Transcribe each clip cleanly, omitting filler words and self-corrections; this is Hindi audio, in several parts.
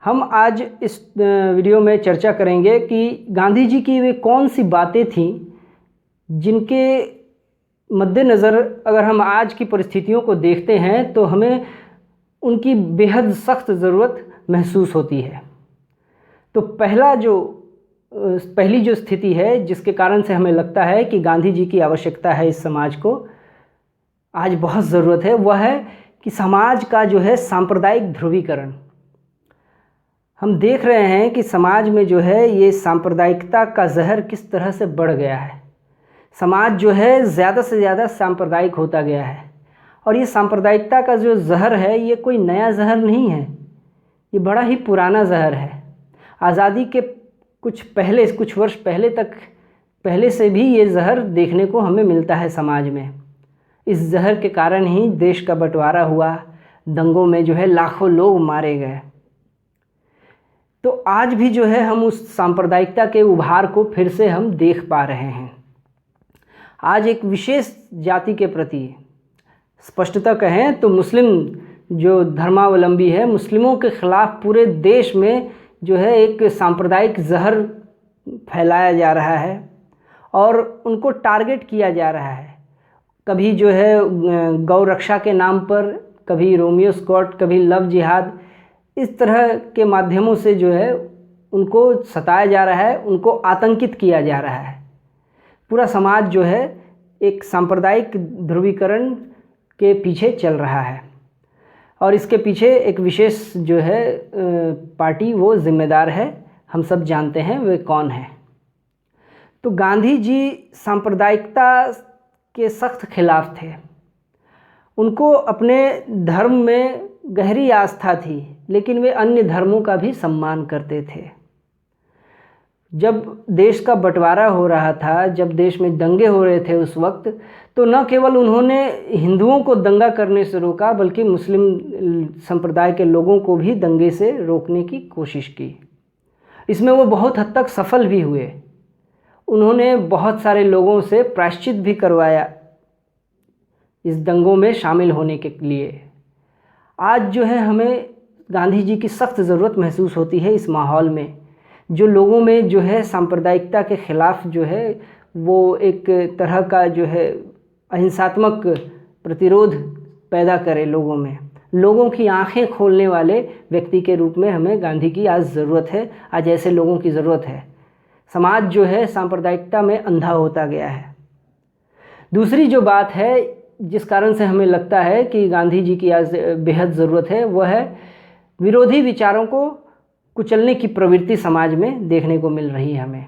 हम आज इस वीडियो में चर्चा करेंगे कि गांधी जी की वे कौन सी बातें थीं जिनके मद्देनज़र अगर हम आज की परिस्थितियों को देखते हैं तो हमें उनकी बेहद सख्त ज़रूरत महसूस होती है। तो पहली जो स्थिति है जिसके कारण से हमें लगता है कि गांधी जी की आवश्यकता है इस समाज को आज बहुत ज़रूरत है, वह है कि समाज का जो है सांप्रदायिक ध्रुवीकरण। हम देख रहे हैं कि समाज में जो है ये सांप्रदायिकता का जहर किस तरह से बढ़ गया है। समाज जो है ज़्यादा से ज़्यादा सांप्रदायिक होता गया है और ये सांप्रदायिकता का जो जहर है ये कोई नया जहर नहीं है, ये बड़ा ही पुराना जहर है। आज़ादी के कुछ वर्ष पहले से भी ये जहर देखने को हमें मिलता है समाज में। इस जहर के कारण ही देश का बंटवारा हुआ, दंगों में जो है लाखों लोग मारे गए। तो आज भी जो है हम उस सांप्रदायिकता के उभार को फिर से हम देख पा रहे हैं। आज एक विशेष जाति के प्रति, स्पष्टतः कहें तो मुस्लिम जो धर्मावलंबी है, मुस्लिमों के खिलाफ पूरे देश में जो है एक सांप्रदायिक जहर फैलाया जा रहा है और उनको टारगेट किया जा रहा है। कभी जो है गौ रक्षा के नाम पर, कभी रोमियो स्कॉट, कभी लव जिहाद, इस तरह के माध्यमों से जो है उनको सताया जा रहा है, उनको आतंकित किया जा रहा है। पूरा समाज जो है एक सांप्रदायिक ध्रुवीकरण के पीछे चल रहा है और इसके पीछे एक विशेष जो है पार्टी वो जिम्मेदार है। हम सब जानते हैं वे कौन है। तो गांधी जी सांप्रदायिकता के सख्त खिलाफ थे। उनको अपने धर्म में गहरी आस्था थी, लेकिन वे अन्य धर्मों का भी सम्मान करते थे। जब देश का बंटवारा हो रहा था, जब देश में दंगे हो रहे थे उस वक्त, तो न केवल उन्होंने हिंदुओं को दंगा करने से रोका बल्कि मुस्लिम संप्रदाय के लोगों को भी दंगे से रोकने की कोशिश की। इसमें वो बहुत हद तक सफल भी हुए। उन्होंने बहुत सारे लोगों से प्रायश्चित भी करवाया इस दंगों में शामिल होने के लिए। आज जो है हमें गांधी जी की सख्त ज़रूरत महसूस होती है इस माहौल में, जो लोगों में जो है सांप्रदायिकता के ख़िलाफ़ जो है वो एक तरह का जो है अहिंसात्मक प्रतिरोध पैदा करे लोगों में। लोगों की आंखें खोलने वाले व्यक्ति के रूप में हमें गांधी की आज ज़रूरत है। आज ऐसे लोगों की ज़रूरत है। समाज जो है सांप्रदायिकता में अंधा होता गया है। दूसरी जो बात है जिस कारण से हमें लगता है कि गांधी जी की आज बेहद ज़रूरत है, वह है विरोधी विचारों को कुचलने की प्रवृत्ति समाज में देखने को मिल रही है हमें।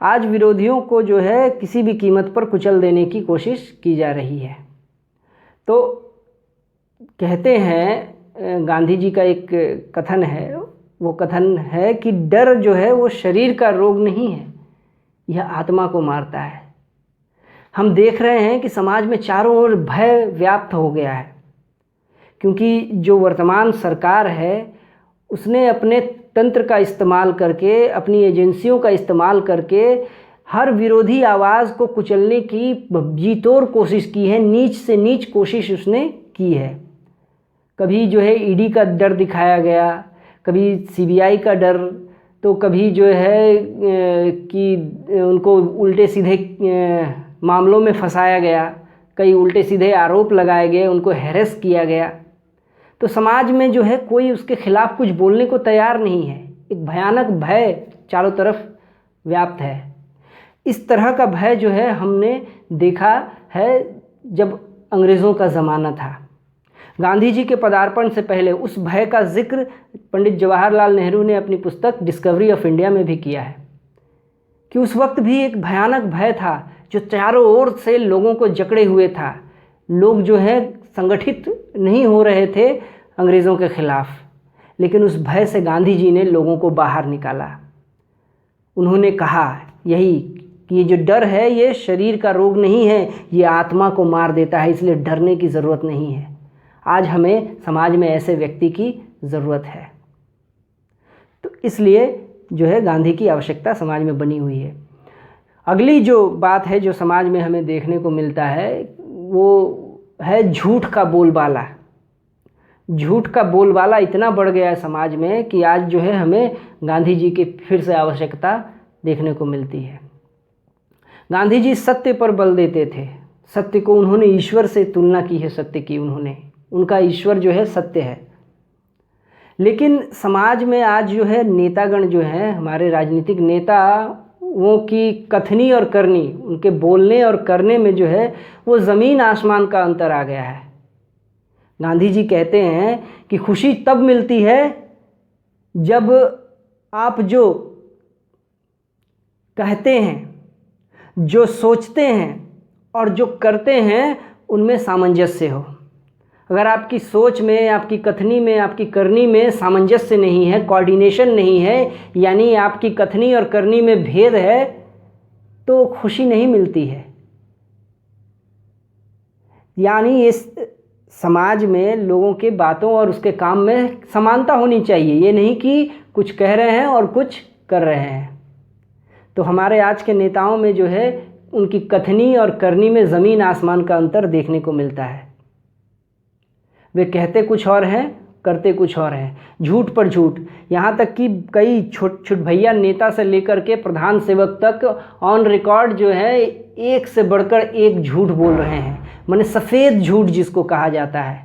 आज विरोधियों को जो है किसी भी कीमत पर कुचल देने की कोशिश की जा रही है। तो कहते हैं, गांधी जी का एक कथन है, वो कथन है कि डर जो है वो शरीर का रोग नहीं है, यह आत्मा को मारता है। हम देख रहे हैं कि समाज में चारों ओर भय व्याप्त हो गया है, क्योंकि जो वर्तमान सरकार है उसने अपने तंत्र का इस्तेमाल करके, अपनी एजेंसियों का इस्तेमाल करके हर विरोधी आवाज़ को कुचलने की जी-तोड़ कोशिश की है। नीच से नीच कोशिश उसने की है। कभी जो है ईडी का डर दिखाया गया, कभी सीबीआई का डर, तो कभी जो है कि उनको उल्टे सीधे मामलों में फंसाया गया, कई उल्टे सीधे आरोप लगाए गए, उनको हैरेस किया गया। तो समाज में जो है कोई उसके खिलाफ कुछ बोलने को तैयार नहीं है। एक भयानक भय चारों तरफ व्याप्त है। इस तरह का भय जो है हमने देखा है जब अंग्रेज़ों का ज़माना था। गांधी जी के पदार्पण से पहले उस भय का जिक्र पंडित जवाहरलाल नेहरू ने अपनी पुस्तक डिस्कवरी ऑफ इंडिया में भी किया है कि उस वक्त भी एक भयानक भय था जो चारों ओर से लोगों को जकड़े हुए था। लोग जो है संगठित नहीं हो रहे थे अंग्रेज़ों के ख़िलाफ़, लेकिन उस भय से गांधी जी ने लोगों को बाहर निकाला। उन्होंने कहा यही कि ये जो डर है ये शरीर का रोग नहीं है, ये आत्मा को मार देता है, इसलिए डरने की ज़रूरत नहीं है। आज हमें समाज में ऐसे व्यक्ति की ज़रूरत है। तो इसलिए जो है गांधी की आवश्यकता समाज में बनी हुई है। अगली जो बात है जो समाज में हमें देखने को मिलता है वो है झूठ का बोलबाला। झूठ का बोलबाला इतना बढ़ गया है समाज में कि आज जो है हमें गांधी जी की फिर से आवश्यकता देखने को मिलती है। गांधी जी सत्य पर बल देते थे। सत्य को उन्होंने ईश्वर से तुलना की है, सत्य की उन्होंने, उनका ईश्वर जो है सत्य है। लेकिन समाज में आज जो है नेतागण जो हैं, हमारे राजनीतिक नेता, वो की कथनी और करनी, उनके बोलने और करने में जो है वो ज़मीन आसमान का अंतर आ गया है। गांधी जी कहते हैं कि खुशी तब मिलती है जब आप जो कहते हैं, जो सोचते हैं और जो करते हैं उनमें सामंजस्य हो। अगर आपकी सोच में, आपकी कथनी में, आपकी करनी में सामंजस्य नहीं है, कोऑर्डिनेशन नहीं है, यानी आपकी कथनी और करनी में भेद है, तो खुशी नहीं मिलती है। यानी इस समाज में लोगों के बातों और उसके काम में समानता होनी चाहिए, ये नहीं कि कुछ कह रहे हैं और कुछ कर रहे हैं। तो हमारे आज के नेताओं में जो है उनकी कथनी और करनी में ज़मीन आसमान का अंतर देखने को मिलता है। वे कहते कुछ और हैं, करते कुछ और हैं, झूठ पर झूठ। यहाँ तक कि कई छोट भैया नेता से लेकर के प्रधान सेवक तक ऑन रिकॉर्ड जो है एक से बढ़कर एक झूठ बोल रहे हैं। माने सफ़ेद झूठ जिसको कहा जाता है।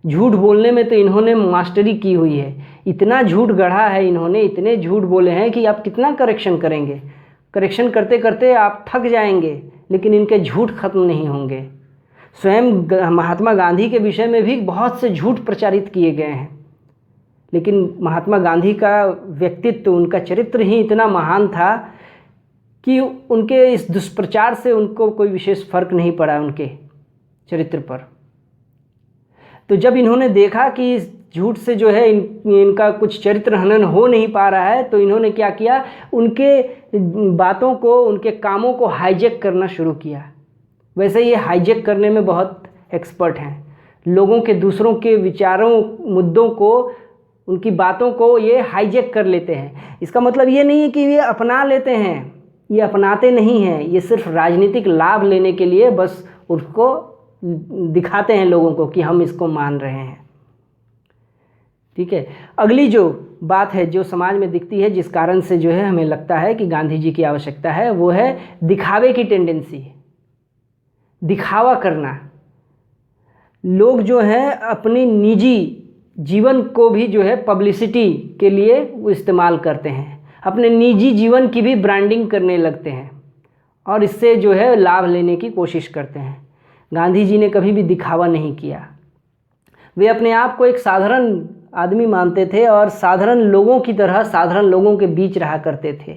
झूठ बोलने में तो इन्होंने मास्टरी की हुई है, इतना झूठ गढ़ा है इन्होंने, इतने झूठ बोले हैं कि आप कितना करेक्शन करेंगे। करेक्शन करते करते आप थक जाएंगे, लेकिन इनके झूठ खत्म नहीं होंगे। स्वयं महात्मा गांधी के विषय में भी बहुत से झूठ प्रचारित किए गए हैं, लेकिन महात्मा गांधी का व्यक्तित्व, उनका चरित्र ही इतना महान था कि उनके इस दुष्प्रचार से उनको कोई विशेष फर्क नहीं पड़ा उनके चरित्र पर। तो जब इन्होंने देखा कि इस झूठ से जो है इनका कुछ चरित्र हनन हो नहीं पा रहा है, तो इन्होंने क्या किया, उनके बातों को, उनके कामों को हाईजैक करना शुरू किया। वैसे ये हाईजैक करने में बहुत एक्सपर्ट हैं। लोगों के, दूसरों के विचारों, मुद्दों को, उनकी बातों को ये हाईजैक कर लेते हैं। इसका मतलब ये नहीं है कि ये अपना लेते हैं, ये अपनाते नहीं हैं, ये सिर्फ राजनीतिक लाभ लेने के लिए बस उसको दिखाते हैं लोगों को कि हम इसको मान रहे हैं। ठीक है। अगली जो बात है जो समाज में दिखती है, जिस कारण से जो है हमें लगता है कि गांधी जी की आवश्यकता है, वो है दिखावे की टेंडेंसी, दिखावा करना। लोग जो हैं अपनी निजी जीवन को भी जो है पब्लिसिटी के लिए वो इस्तेमाल करते हैं, अपने निजी जीवन की भी ब्रांडिंग करने लगते हैं और इससे जो है लाभ लेने की कोशिश करते हैं। गांधी जी ने कभी भी दिखावा नहीं किया। वे अपने आप को एक साधारण आदमी मानते थे और साधारण लोगों की तरह साधारण लोगों के बीच रहा करते थे।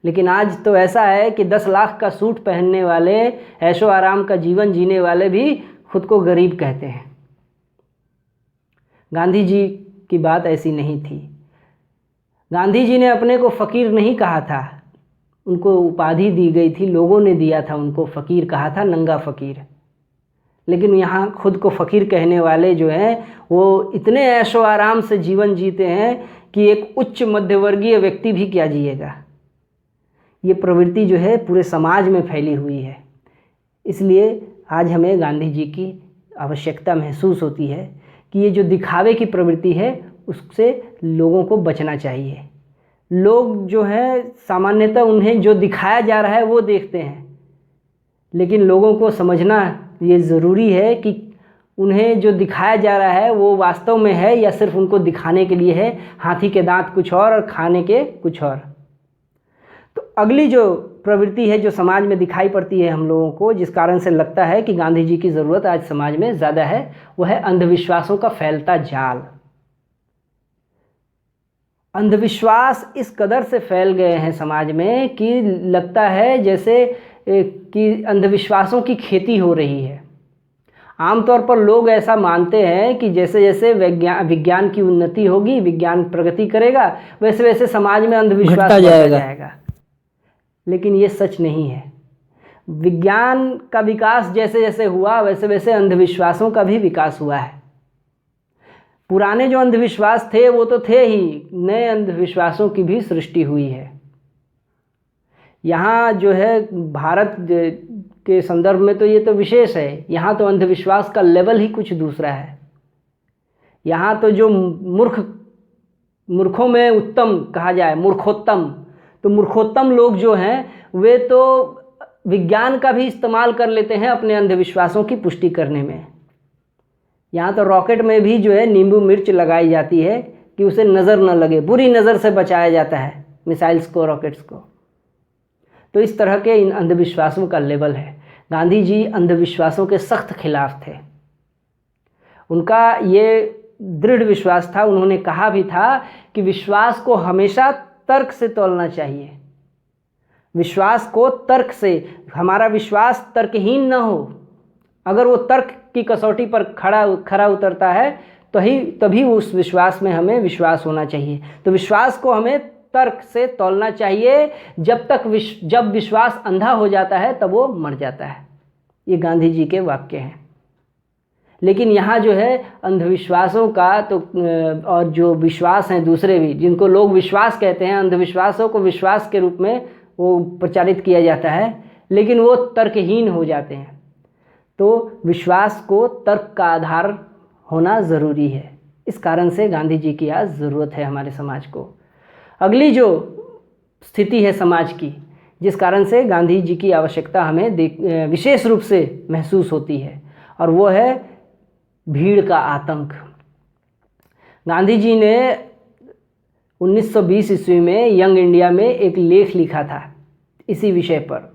लेकिन आज तो ऐसा है कि 10 लाख का सूट पहनने वाले, ऐशो आराम का जीवन जीने वाले भी खुद को गरीब कहते हैं। गांधी जी की बात ऐसी नहीं थी। गांधी जी ने अपने को फ़कीर नहीं कहा था, उनको उपाधि दी गई थी, लोगों ने दिया था उनको, फ़कीर कहा था, नंगा फ़कीर। लेकिन यहाँ खुद को फ़कीर कहने वाले जो हैं वो इतने ऐशो आराम से जीवन जीते हैं कि एक उच्च मध्यवर्गीय व्यक्ति भी क्या जिएगा। ये प्रवृत्ति जो है पूरे समाज में फैली हुई है। इसलिए आज हमें गांधी जी की आवश्यकता महसूस होती है कि ये जो दिखावे की प्रवृत्ति है उससे लोगों को बचना चाहिए। लोग जो है सामान्यतः उन्हें जो दिखाया जा रहा है वो देखते हैं, लेकिन लोगों को समझना ये ज़रूरी है कि उन्हें जो दिखाया जा रहा है वो वास्तव में है या सिर्फ उनको दिखाने के लिए है। हाथी के दांत कुछ और खाने के कुछ और। तो अगली जो प्रवृत्ति है जो समाज में दिखाई पड़ती है हम लोगों को, जिस कारण से लगता है कि गांधी जी की ज़रूरत आज समाज में ज़्यादा है, वो है अंधविश्वासों का फैलता जाल। अंधविश्वास इस कदर से फैल गए हैं समाज में कि लगता है जैसे कि अंधविश्वासों की खेती हो रही है। आमतौर पर लोग ऐसा मानते हैं कि जैसे जैसे विज्ञान की उन्नति होगी, विज्ञान प्रगति करेगा, वैसे वैसे समाज में अंधविश्वास बढ़ता जाएगा। लेकिन ये सच नहीं है। विज्ञान का विकास जैसे जैसे हुआ वैसे वैसे अंधविश्वासों का भी विकास हुआ है। पुराने जो अंधविश्वास थे वो तो थे ही, नए अंधविश्वासों की भी सृष्टि हुई है। यहाँ जो है भारत के संदर्भ में तो ये तो विशेष है, यहाँ तो अंधविश्वास का लेवल ही कुछ दूसरा है। यहाँ तो जो मूर्खों में उत्तम कहा जाए, मूर्खोत्तम, तो मूर्खोत्तम लोग जो हैं वे तो विज्ञान का भी इस्तेमाल कर लेते हैं अपने अंधविश्वासों की पुष्टि करने में। यहाँ तो रॉकेट में भी जो है नींबू मिर्च लगाई जाती है कि उसे नज़र न लगे, बुरी नज़र से बचाया जाता है मिसाइल्स को, रॉकेट्स को। तो इस तरह के इन अंधविश्वासों का लेवल है। गांधी जी अंधविश्वासों के सख्त खिलाफ थे। उनका ये दृढ़ विश्वास था, उन्होंने कहा भी था कि विश्वास को हमेशा तर्क से तौलना चाहिए। विश्वास को तर्क से, हमारा विश्वास तर्कहीन न हो। अगर वो तर्क की कसौटी पर खरा उतरता है तो तभी उस विश्वास में हमें विश्वास होना चाहिए। तो विश्वास को हमें तर्क से तौलना चाहिए। जब विश्वास अंधा हो जाता है तब वो मर जाता है। ये गांधी जी के वाक्य हैं। लेकिन यहाँ जो है अंधविश्वासों का तो और जो विश्वास हैं दूसरे भी, जिनको लोग विश्वास कहते हैं, अंधविश्वासों को विश्वास के रूप में वो प्रचारित किया जाता है, लेकिन वो तर्कहीन हो जाते हैं। तो विश्वास को तर्क का आधार होना ज़रूरी है। इस कारण से गांधी जी की आज ज़रूरत है हमारे समाज को। अगली जो स्थिति है समाज की, जिस कारण से गांधी जी की आवश्यकता हमें विशेष रूप से महसूस होती है, और वो है भीड़ का आतंक। गांधी जी ने 1920 ईस्वी में यंग इंडिया में एक लेख लिखा था इसी विषय पर,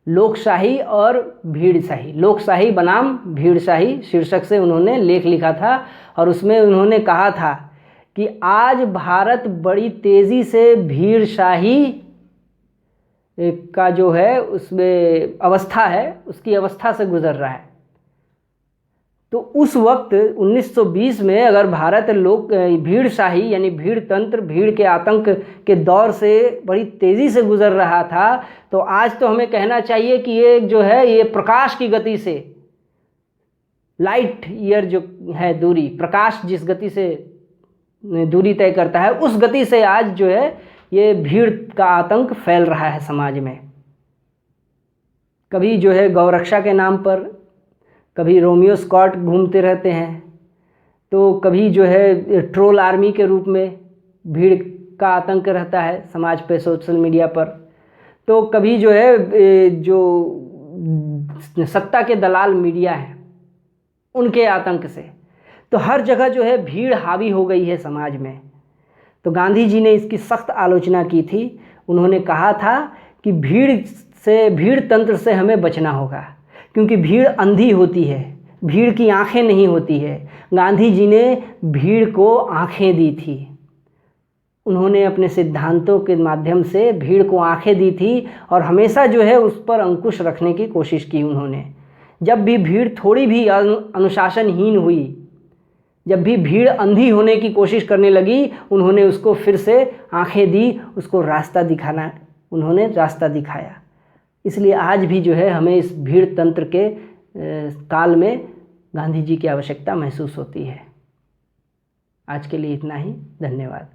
लोकशाही और भीड़शाही, लोकशाही बनाम भीड़शाही शीर्षक से उन्होंने लेख लिखा था। और उसमें उन्होंने कहा था कि आज भारत बड़ी तेज़ी से भीड़शाही का जो है उसमें अवस्था है, उसकी अवस्था से गुजर रहा है। तो उस वक्त 1920 में अगर भारत भीड़शाही यानी भीड़ तंत्र, भीड़ के आतंक के दौर से बड़ी तेज़ी से गुजर रहा था, तो आज तो हमें कहना चाहिए कि ये जो है ये प्रकाश की गति से, लाइट ईयर जो है दूरी, प्रकाश जिस गति से दूरी तय करता है, उस गति से आज जो है ये भीड़ का आतंक फैल रहा है समाज में। कभी जो है गौरक्षा के नाम पर, कभी रोमियो स्कॉट घूमते रहते हैं, तो कभी जो है ट्रोल आर्मी के रूप में भीड़ का आतंक रहता है समाज पे, सोशल मीडिया पर। तो कभी जो है जो सत्ता के दलाल मीडिया है उनके आतंक से, तो हर जगह जो है भीड़ हावी हो गई है समाज में। तो गांधी जी ने इसकी सख्त आलोचना की थी। उन्होंने कहा था कि भीड़ तंत्र से हमें बचना होगा, क्योंकि भीड़ अंधी होती है, भीड़ की आंखें नहीं होती है। गांधी जी ने भीड़ को आंखें दी थी। उन्होंने अपने सिद्धांतों के माध्यम से भीड़ को आंखें दी थी और हमेशा जो है उस पर अंकुश रखने की कोशिश की उन्होंने। जब भी भीड़ थोड़ी भी अनुशासनहीन हुई, जब भी भीड़ अंधी होने की कोशिश करने लगी, उन्होंने उसको फिर से आंखें दी, उसको उन्होंने रास्ता दिखाया। इसलिए आज भी जो है हमें इस भीड़ तंत्र के काल में गांधी जी की आवश्यकता महसूस होती है। आज के लिए इतना ही, धन्यवाद।